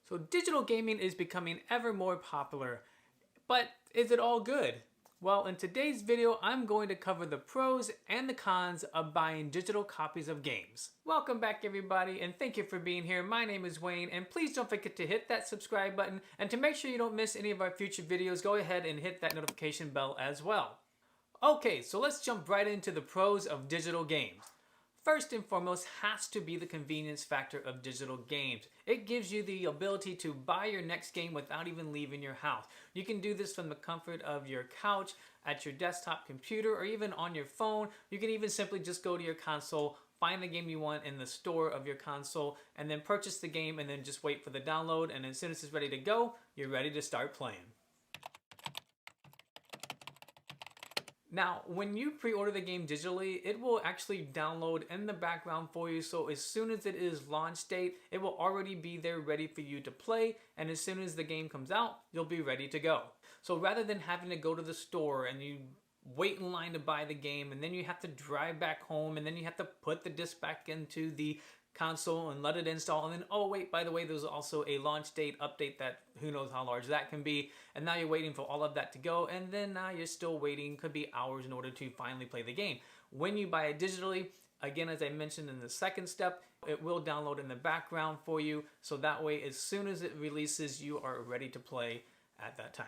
So digital gaming is becoming ever more popular, but is it all good? Well, in today's video, I'm going to cover the pros and the cons of buying digital copies of games. Welcome back everybody, and thank you for being here. My name is Wayne, and please don't forget to hit that subscribe button, and to make sure you don't miss any of our future videos, go ahead and hit that notification bell as well. Okay, so let's jump right into the pros of digital games. First and foremost has to be the convenience factor of digital games. It gives you the ability to buy your next game without even leaving your house. You can do this from the comfort of your couch, at your desktop computer, or even on your phone. You can even simply just go to your console, find the game you want in the store of your console, and then purchase the game and then just wait for the download, and as soon as it's ready to go, you're ready to start playing. Now, when you pre-order the game digitally, it will actually download in the background for you, so as soon as it is launch date, it will already be there ready for you to play, and as soon as the game comes out, you'll be ready to go. So rather than having to go to the store and you wait in line to buy the game, and then you have to drive back home, and then you have to put the disc back into the console and let it install, and then oh wait, by the way, there's also a launch date update that who knows how large that can be, and now you're waiting for all of that to go, and then now you're still waiting, could be hours in order to finally play the game. When you buy it digitally, again, as I mentioned in the second step, it will download in the background for you, so that way as soon as it releases, you are ready to play at that time.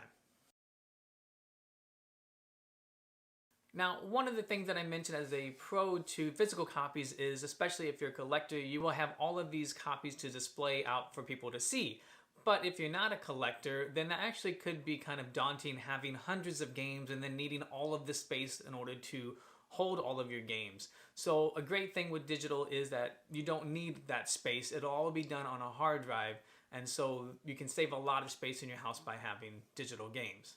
Now, one of the things that I mentioned as a pro to physical copies is, especially if you're a collector, you will have all of these copies to display out for people to see. But if you're not a collector, then that actually could be kind of daunting, having hundreds of games and then needing all of the space in order to hold all of your games. So a great thing with digital is that you don't need that space. It'll all be done on a hard drive, and so you can save a lot of space in your house by having digital games.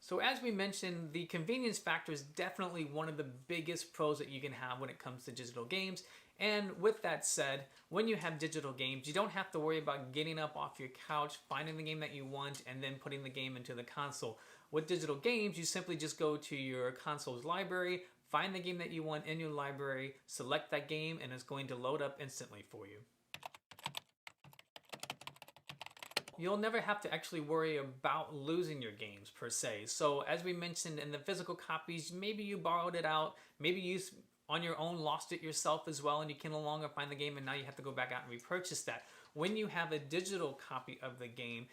So as we mentioned, the convenience factor is definitely one of the biggest pros that you can have when it comes to digital games. And with that said, when you have digital games, you don't have to worry about getting up off your couch, finding the game that you want, and then putting the game into the console. With digital games, you simply just go to your console's library, find the game that you want in your library, select that game, and it's going to load up instantly for you. You'll never have to actually worry about losing your games per se. So as we mentioned in the physical copies, maybe you borrowed it out, maybe you on your own lost it yourself as well and you can no longer find the game and now you have to go back out and repurchase that. When you have a digital copy of the game,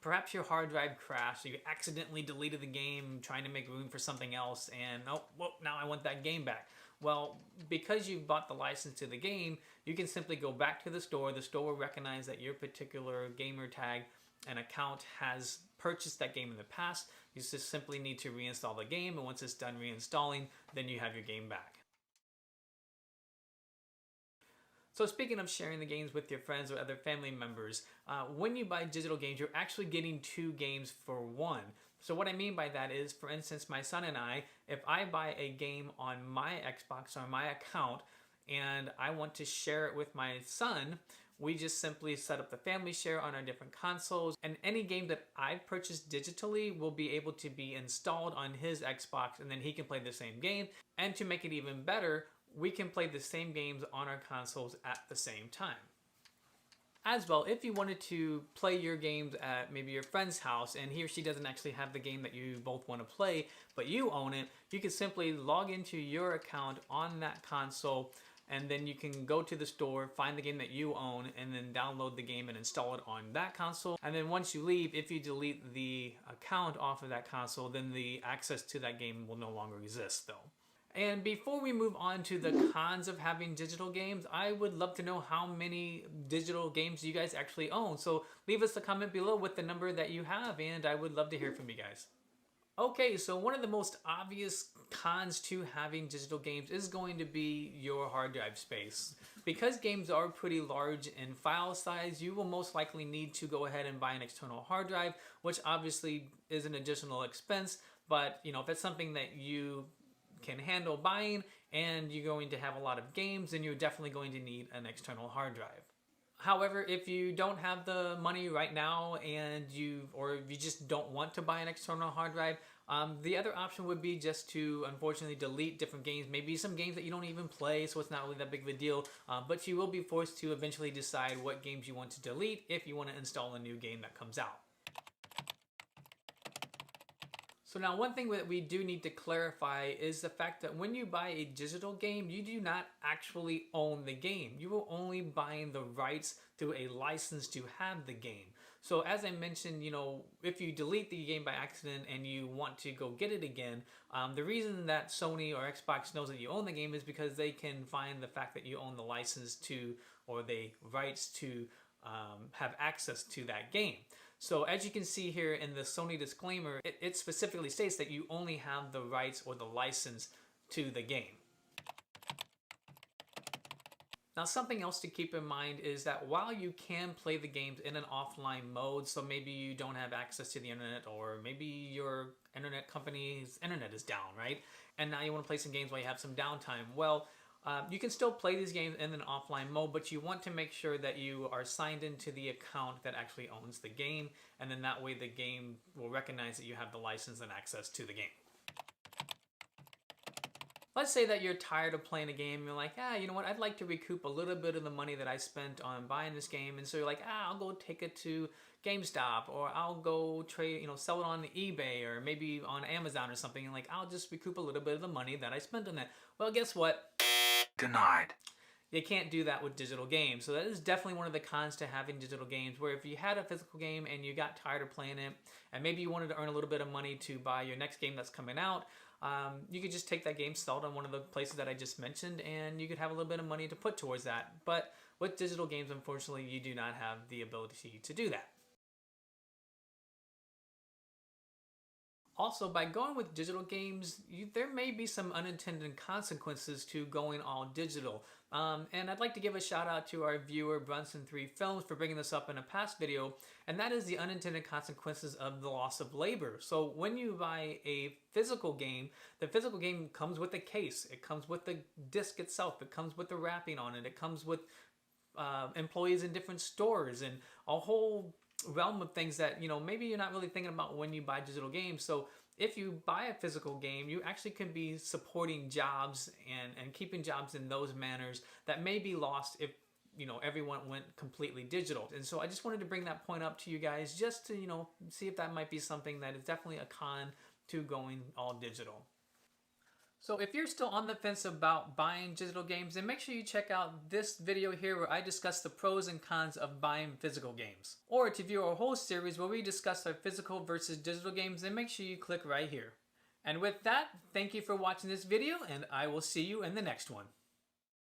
perhaps your hard drive crashed, or you accidentally deleted the game trying to make room for something else, and oh, well, now I want that game back. Well, because you've bought the license to the game, you can simply go back to the store will recognize that your particular gamer tag and account has purchased that game in the past. You just simply need to reinstall the game, and once it's done reinstalling, then you have your game back. So speaking of sharing the games with your friends or other family members, when you buy digital games, you're actually getting 2 games for 1. So what I mean by that is, for instance, my son and I, if I buy a game on my Xbox or my account, and I want to share it with my son, we just simply set up the family share on our different consoles, and any game that I've purchased digitally will be able to be installed on his Xbox, and then he can play the same game. And to make it even better, we can play the same games on our consoles at the same time. As well, if you wanted to play your games at maybe your friend's house and he or she doesn't actually have the game that you both want to play, but you own it, you can simply log into your account on that console, and then you can go to the store, find the game that you own, and then download the game and install it on that console. And then once you leave, if you delete the account off of that console, then the access to that game will no longer exist though. And before we move on to the cons of having digital games, I would love to know how many digital games you guys actually own. So leave us a comment below with the number that you have, and I would love to hear from you guys. Okay, so one of the most obvious cons to having digital games is going to be your hard drive space. Because games are pretty large in file size, you will most likely need to go ahead and buy an external hard drive, which obviously is an additional expense, but if it's something that you can handle buying and you're going to have a lot of games, then you're definitely going to need an external hard drive. However, if you don't have the money right now or if you just don't want to buy an external hard drive, The other option would be just to unfortunately delete different games, maybe some games that you don't even play, so it's not really that big of a deal, but you will be forced to eventually decide what games you want to delete if you want to install a new game that comes out. So now one thing that we do need to clarify is the fact that when you buy a digital game, you do not actually own the game. You are only buying the rights through a license to have the game. So as I mentioned, if you delete the game by accident and you want to go get it again, the reason that Sony or Xbox knows that you own the game is because they can find the fact that you own the license to, or the rights to have access to that game. So as you can see here in the Sony disclaimer, it specifically states that you only have the rights or the license to the game. Now something else to keep in mind is that while you can play the games in an offline mode, so maybe you don't have access to the internet, or maybe your internet company's internet is down, right? And now you want to play some games while you have some downtime. Well, you can still play these games in an offline mode, but you want to make sure that you are signed into the account that actually owns the game, and then that way the game will recognize that you have the license and access to the game. Let's say that you're tired of playing a game, you're like, you know what, I'd like to recoup a little bit of the money that I spent on buying this game, and so you're like, I'll go take it to GameStop, or I'll go trade, sell it on eBay, or maybe on Amazon or something, and like, I'll just recoup a little bit of the money that I spent on that. Well, guess what? Denied. You can't do that with digital games. So that is definitely one of the cons to having digital games, where if you had a physical game and you got tired of playing it, and maybe you wanted to earn a little bit of money to buy your next game that's coming out, you could just take that game, sell it on one of the places that I just mentioned, and you could have a little bit of money to put towards that. But with digital games, unfortunately, you do not have the ability to do that. Also, by going with digital games, there may be some unintended consequences to going all digital. And I'd like to give a shout out to our viewer Brunson3 Films for bringing this up in a past video, and that is the unintended consequences of the loss of labor. So when you buy a physical game, the physical game comes with a case, it comes with the disc itself, it comes with the wrapping on it, it comes with employees in different stores, and a whole realm of things that maybe you're not really thinking about when you buy digital games. So if you buy a physical game, you actually can be supporting jobs and keeping jobs in those manners that may be lost if everyone went completely digital. And so I just wanted to bring that point up to you guys, just to see if that might be something that is definitely a con to going all digital. So if you're still on the fence about buying digital games, then make sure you check out this video here where I discuss the pros and cons of buying physical games. Or to view our whole series where we discuss our physical versus digital games, then make sure you click right here. And with that, thank you for watching this video, and I will see you in the next one.